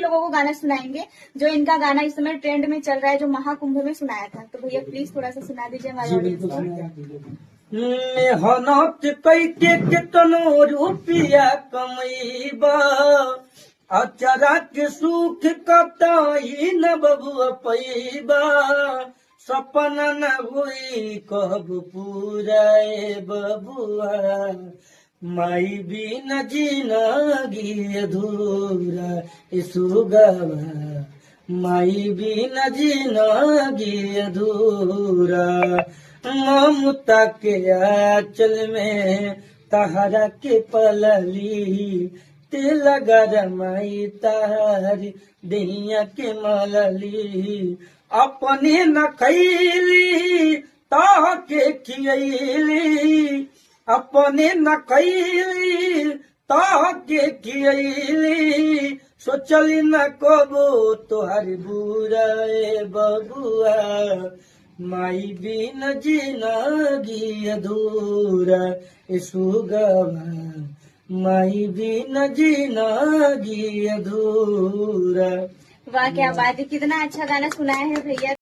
लोगों को गाना सुनाएंगे जो इनका गाना इस समय ट्रेंड में चल रहा है, जो महाकुंभ में सुनाया था। तो भैया प्लीज थोड़ा सा सुना दीजिए हमारे ऑडियंस को। मेहनत कैके कितनो रुपया कमैबा, अचरा के सुख कतई न बबुआ पैबा, सपना न हुई कब पूराए बबुआ, माई बिन जिनगी अधूरा सुगवा, माई बिन जिनगी अधूरा, ममता के आंचल में तहरा के पलली, तिल गरमाई तारी दैया के मलली, अपने न खैली ताके खियली, अपने न खैली ताके खियली, सोचली न कबो तोहर बुराए बबुआ, माई बिन जिनगी अधूरा सुगवा, माई बिन जिनगी अधूरा। वाह क्या बात है, कितना अच्छा गाना सुनाया है भैया।